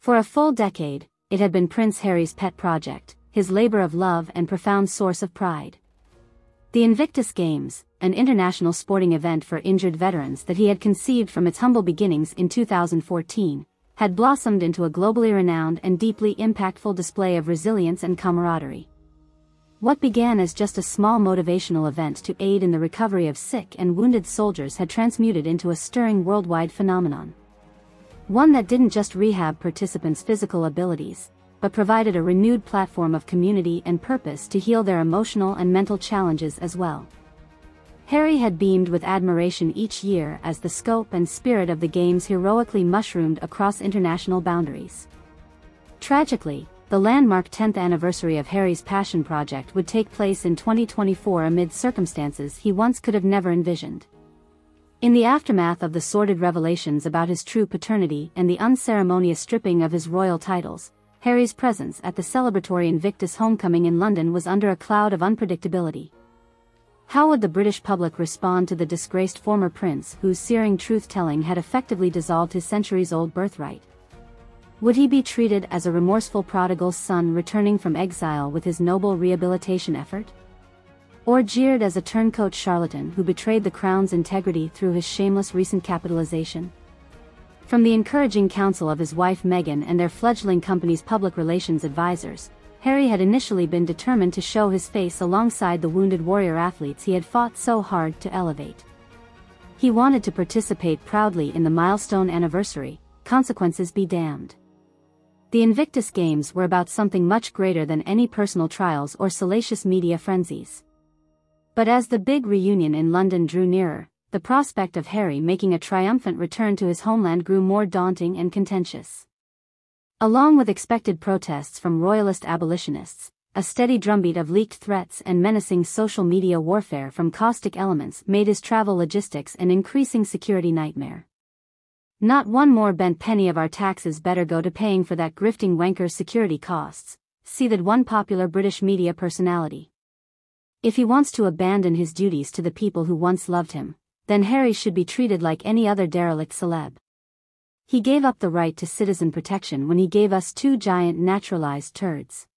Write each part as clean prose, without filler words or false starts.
For a full decade, it had been Prince Harry's pet project, his labor of love and profound source of pride. The Invictus Games, an international sporting event for injured veterans that he had conceived from its humble beginnings in 2014, had blossomed into a globally renowned and deeply impactful display of resilience and camaraderie. What began as just a small motivational event to aid in the recovery of sick and wounded soldiers had transmuted into a stirring worldwide phenomenon. One that didn't just rehab participants' physical abilities, but provided a renewed platform of community and purpose to heal their emotional and mental challenges as well. Harry had beamed with admiration each year as the scope and spirit of the Games heroically mushroomed across international boundaries. Tragically, the landmark 10th anniversary of Harry's passion project would take place in 2024 amid circumstances he once could have never envisioned. In the aftermath of the sordid revelations about his true paternity and the unceremonious stripping of his royal titles, Harry's presence at the celebratory Invictus homecoming in London was under a cloud of unpredictability. How would the British public respond to the disgraced former prince whose searing truth-telling had effectively dissolved his centuries-old birthright? Would he be treated as a remorseful prodigal son returning from exile with his noble rehabilitation effort? Or jeered as a turncoat charlatan who betrayed the crown's integrity through his shameless recent capitalization? From the encouraging counsel of his wife Meghan and their fledgling company's public relations advisors, Harry had initially been determined to show his face alongside the wounded warrior athletes he had fought so hard to elevate. He wanted to participate proudly in the milestone anniversary, consequences be damned. The Invictus Games were about something much greater than any personal trials or salacious media frenzies. But as the big reunion in London drew nearer, the prospect of Harry making a triumphant return to his homeland grew more daunting and contentious. Along with expected protests from royalist abolitionists, a steady drumbeat of leaked threats and menacing social media warfare from caustic elements made his travel logistics an increasing security nightmare. Not one more bent penny of our taxes better go to paying for that grifting wanker's security costs, seethed one popular British media personality. If he wants to abandon his duties to the people who once loved him, then Harry should be treated like any other derelict celeb. He gave up the right to citizen protection when he gave us two giant naturalized turds.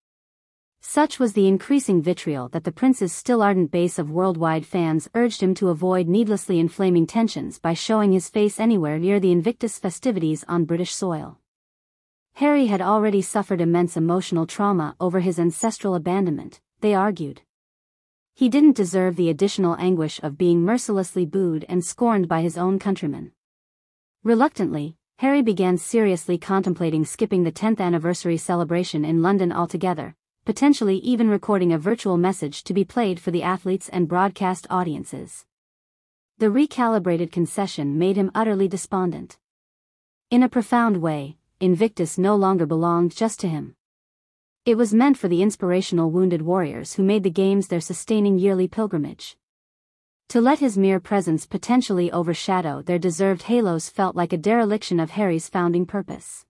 Such was the increasing vitriol that the prince's still ardent base of worldwide fans urged him to avoid needlessly inflaming tensions by showing his face anywhere near the Invictus festivities on British soil. Harry had already suffered immense emotional trauma over his ancestral abandonment, they argued. He didn't deserve the additional anguish of being mercilessly booed and scorned by his own countrymen. Reluctantly, Harry began seriously contemplating skipping the 10th anniversary celebration in London altogether, potentially even recording a virtual message to be played for the athletes and broadcast audiences. The recalibrated concession made him utterly despondent. In a profound way, Invictus no longer belonged just to him. It was meant for the inspirational wounded warriors who made the Games their sustaining yearly pilgrimage. To let his mere presence potentially overshadow their deserved halos felt like a dereliction of Harry's founding purpose.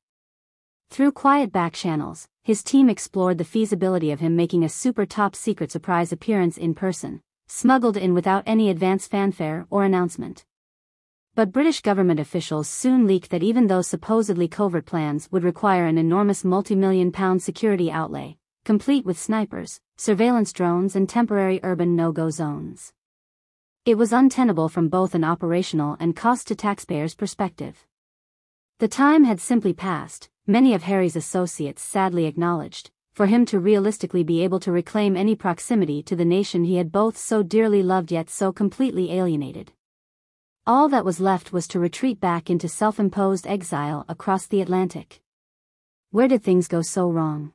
Through quiet back channels, his team explored the feasibility of him making a super top-secret surprise appearance in person, smuggled in without any advance fanfare or announcement. But British government officials soon leaked that even those supposedly covert plans would require an enormous multi-million-pound security outlay, complete with snipers, surveillance drones and temporary urban no-go zones. It was untenable from both an operational and cost-to-taxpayers perspective. The time had simply passed, many of Harry's associates sadly acknowledged, for him to realistically be able to reclaim any proximity to the nation he had both so dearly loved yet so completely alienated. All that was left was to retreat back into self-imposed exile across the Atlantic. Where did things go so wrong?